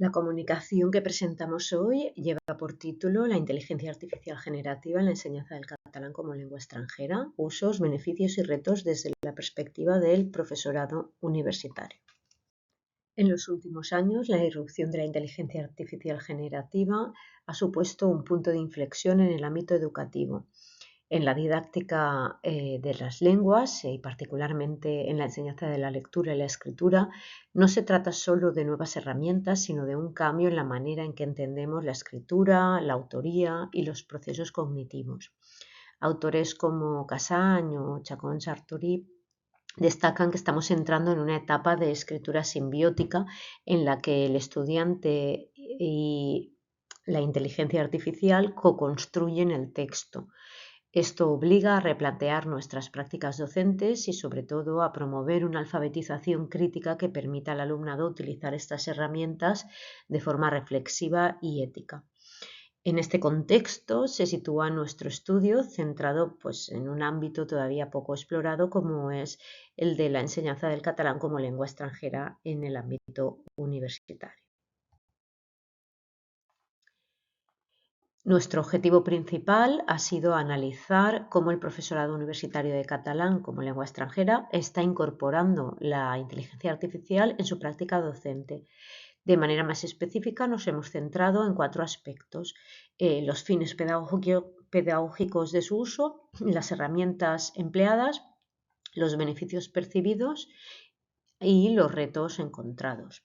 La comunicación que presentamos hoy lleva por título La inteligencia artificial generativa en la enseñanza del catalán como lengua extranjera, usos, beneficios y retos desde la perspectiva del profesorado universitario. En los últimos años, la irrupción de la inteligencia artificial generativa ha supuesto un punto de inflexión en el ámbito educativo, en la didáctica de las lenguas y particularmente en la enseñanza de la lectura y la escritura. No se trata solo de nuevas herramientas, sino de un cambio en la manera en que entendemos la escritura, la autoría y los procesos cognitivos. Autores como Casany o Chacón-Sartori destacan que estamos entrando en una etapa de escritura simbiótica en la que el estudiante y la inteligencia artificial co-construyen el texto. Esto obliga a replantear nuestras prácticas docentes y, sobre todo, a promover una alfabetización crítica que permita al alumnado utilizar estas herramientas de forma reflexiva y ética. En este contexto se sitúa nuestro estudio centrado en un ámbito todavía poco explorado, como es el de la enseñanza del catalán como lengua extranjera en el ámbito universitario. Nuestro objetivo principal ha sido analizar cómo el profesorado universitario de catalán como lengua extranjera está incorporando la inteligencia artificial en su práctica docente. De manera más específica, nos hemos centrado en 4 aspectos: los fines pedagógicos de su uso, las herramientas empleadas, los beneficios percibidos y los retos encontrados.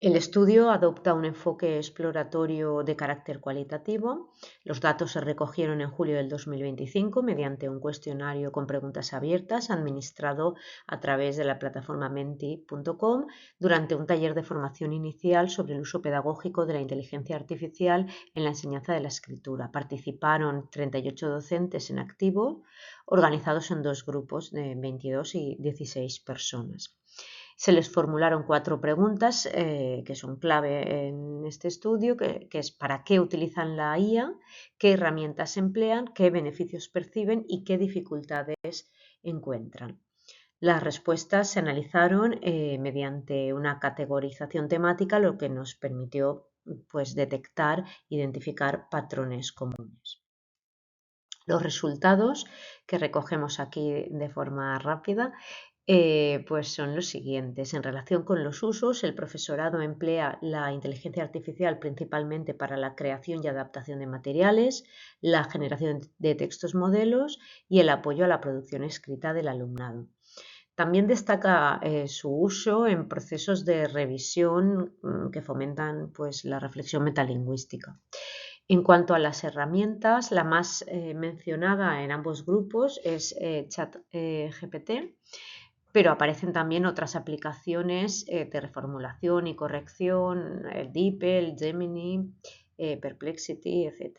El estudio adopta un enfoque exploratorio de carácter cualitativo. Los datos se recogieron en julio del 2025 mediante un cuestionario con preguntas abiertas administrado a través de la plataforma menti.com durante un taller de formación inicial sobre el uso pedagógico de la inteligencia artificial en la enseñanza de la escritura. Participaron 38 docentes en activo, organizados en 2 grupos de 22 y 16 personas. Se les formularon 4 preguntas que son clave en este estudio, que es: ¿para qué utilizan la IA?, ¿qué herramientas emplean?, ¿qué beneficios perciben?, y ¿qué dificultades encuentran? Las respuestas se analizaron mediante una categorización temática, lo que nos permitió detectar, identificar patrones comunes. Los resultados que recogemos aquí de forma rápida son los siguientes. En relación con los usos, el profesorado emplea la inteligencia artificial principalmente para la creación y adaptación de materiales, la generación de textos modelos y el apoyo a la producción escrita del alumnado. También destaca su uso en procesos de revisión que fomentan la reflexión metalingüística. En cuanto a las herramientas, la más mencionada en ambos grupos es ChatGPT, pero aparecen también otras aplicaciones de reformulación y corrección, DeepL, Gemini, Perplexity, etc.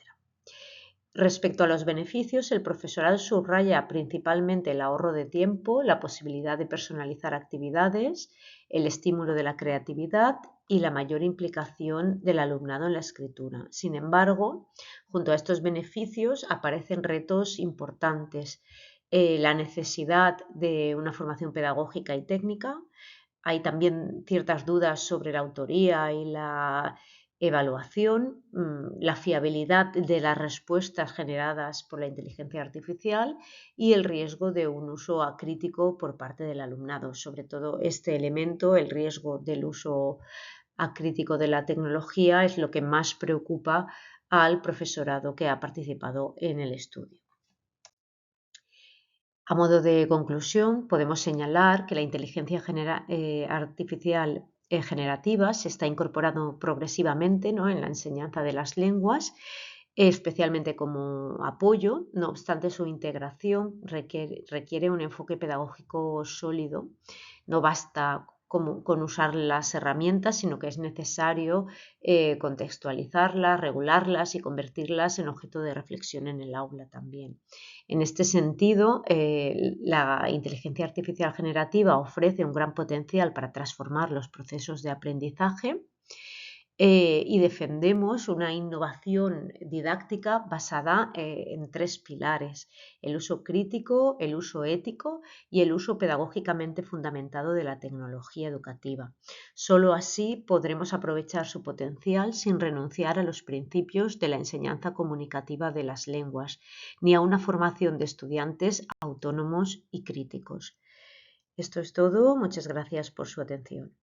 Respecto a los beneficios, el profesorado subraya principalmente el ahorro de tiempo, la posibilidad de personalizar actividades, el estímulo de la creatividad y la mayor implicación del alumnado en la escritura. Sin embargo, junto a estos beneficios aparecen retos importantes: la necesidad de una formación pedagógica y técnica. Hay también ciertas dudas sobre la autoría y la evaluación, la fiabilidad de las respuestas generadas por la inteligencia artificial y el riesgo de un uso acrítico por parte del alumnado. Sobre todo este elemento, el riesgo del uso acrítico de la tecnología, es lo que más preocupa al profesorado que ha participado en el estudio. A modo de conclusión, podemos señalar que la inteligencia artificial generativa se está incorporando progresivamente, ¿no?, en la enseñanza de las lenguas, especialmente como apoyo. No obstante, su integración requiere un enfoque pedagógico sólido. No basta con usar las herramientas, sino que es necesario contextualizarlas, regularlas y convertirlas en objeto de reflexión en el aula también. En este sentido, la inteligencia artificial generativa ofrece un gran potencial para transformar los procesos de aprendizaje y defendemos una innovación didáctica basada en 3 pilares: el uso crítico, el uso ético y el uso pedagógicamente fundamentado de la tecnología educativa. Solo así podremos aprovechar su potencial sin renunciar a los principios de la enseñanza comunicativa de las lenguas, ni a una formación de estudiantes autónomos y críticos. Esto es todo. Muchas gracias por su atención.